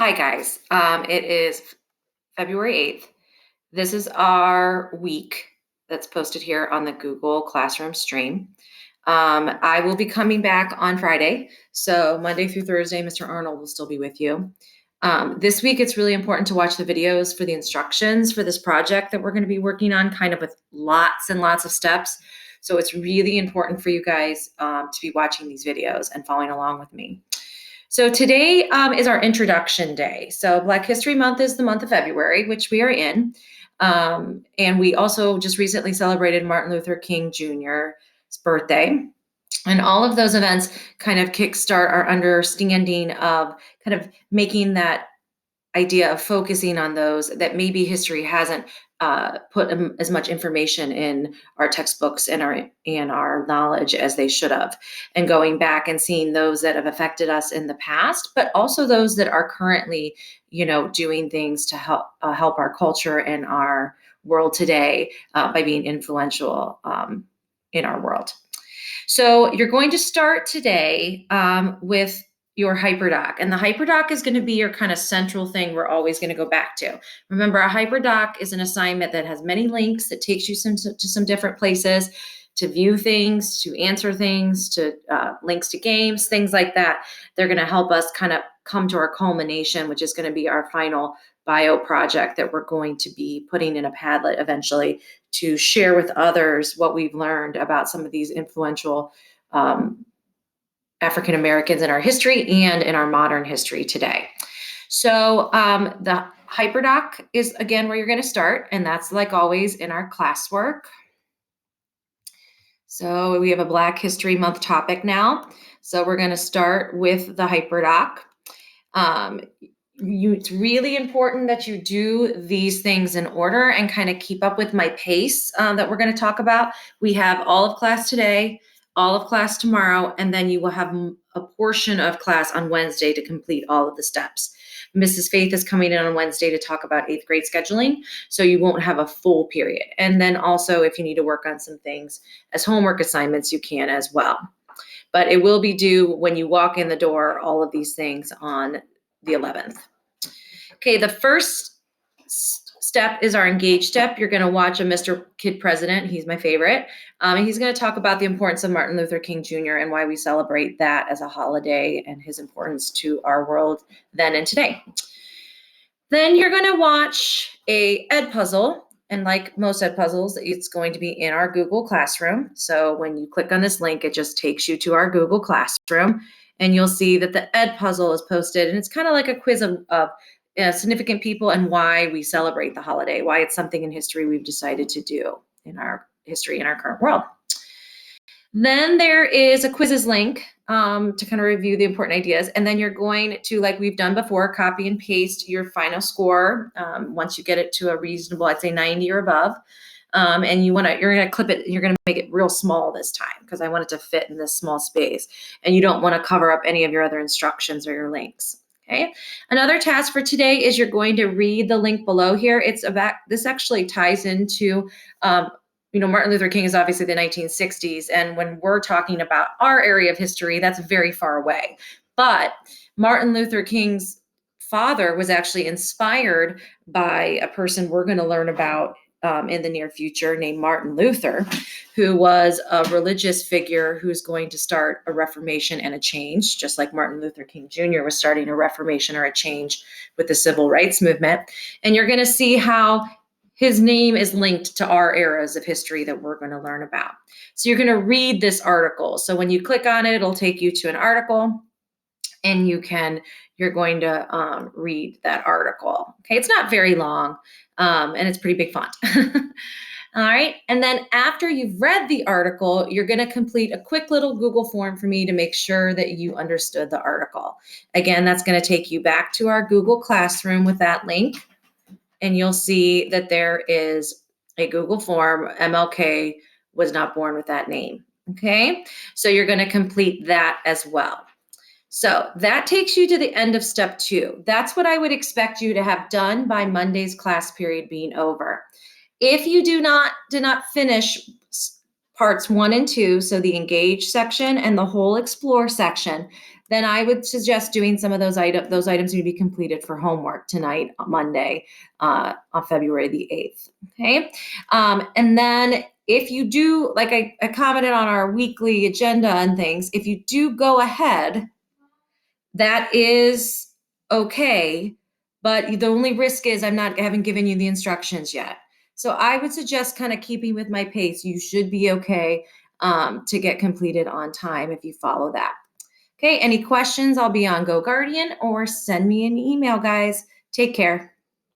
Hi, guys. It is February 8th. This is our week that's posted here on the Google Classroom stream. I will be coming back on Friday. So Monday through Thursday, Mr. Arnold will still be with you. This week, it's really important to watch the videos for the instructions for this project that we're going to be working on, kind of with lots and lots of steps. So it's really important for you guys to be watching these videos and following along with me. So today is our introduction day. So Black History Month is the month of February, which we are in. And we also just recently celebrated Martin Luther King Jr.'s birthday. And all of those events kind of kickstart our understanding of kind of making that idea of focusing on those that maybe history hasn't put as much information in our textbooks and our knowledge as they should have, and going back and seeing those that have affected us in the past, but also those that are currently, doing things to help our culture and our world today by being influential in our world. So you're going to start today with your Hyperdoc. And the Hyperdoc is going to be your kind of central thing we're always going to go back to. Remember, a Hyperdoc is an assignment that has many links that takes you to some different places to view things, to answer things, to links to games, things like that. They're going to help us kind of come to our culmination, which is going to be our final bio project that we're going to be putting in a Padlet eventually to share with others what we've learned about some of these influential African Americans in our history and in our modern history today. So the Hyperdoc is, again, where you're going to start, and that's, like always, in our classwork. So we have a Black History Month topic now. So we're going to start with the Hyperdoc. It's really important that you do these things in order and kind of keep up with my pace that we're going to talk about. We have all of class today, all of class tomorrow, and then you will have a portion of class on Wednesday to complete all of the steps. Mrs. Faith is coming in on Wednesday to talk about 8th grade scheduling, so you won't have a full period. And then also, if you need to work on some things as homework assignments, you can as well. But it will be due when you walk in the door, all of these things on the 11th. Okay, the first step is our engage step. You're going to watch a Mr. Kid President. He's my favorite. And he's going to talk about the importance of Martin Luther King Jr. and why we celebrate that as a holiday and his importance to our world then and today. Then you're going to watch a Ed puzzle. And like most Ed puzzles, it's going to be in our Google Classroom. So when you click on this link, it just takes you to our Google Classroom. And you'll see that the Ed puzzle is posted. And it's kind of like a quiz of significant people and why we celebrate the holiday, why it's something in history we've decided to do in our history in our current world. Then there is a quizzes link to kind of review the important ideas. And then you're going to, like we've done before, copy and paste your final score once you get it to a reasonable, I'd say 90 or above. And you're going to clip it, you're going to make it real small this time because I want it to fit in this small space. And you don't want to cover up any of your other instructions or your links. Okay. Another task for today is you're going to read the link below here. This actually ties into, Martin Luther King is obviously the 1960s. And when we're talking about our area of history, that's very far away. But Martin Luther King's father was actually inspired by a person we're going to learn about in the near future named Martin Luther, who was a religious figure who's going to start a reformation and a change, just like Martin Luther King Jr. was starting a reformation or a change with the civil rights movement. And you're going to see how his name is linked to our eras of history that we're going to learn about. So you're going to read this article. So when you click on it, it'll take you to an article. And you're going to read that article. Okay, it's not very long, and it's pretty big font. All right, and then after you've read the article, you're going to complete a quick little Google form for me to make sure that you understood the article. Again, that's going to take you back to our Google Classroom with that link, and you'll see that there is a Google form. MLK was not born with that name. Okay, so you're going to complete that as well. So that takes you to the end of step 2. That's what I would expect you to have done by Monday's class period being over. If you did not finish parts 1 and 2, so the engage section and the whole explore section, then I would suggest doing some of those items. Those items need to be completed for homework tonight, Monday, on February the 8th. Okay. And then if you do, like I commented on our weekly agenda and things, if you do go ahead, that is okay. But the only risk is I haven't given you the instructions yet. So I would suggest kind of keeping with my pace. You should be okay to get completed on time if you follow that. Okay, any questions? I'll be on Go Guardian or send me an email, guys. Take care.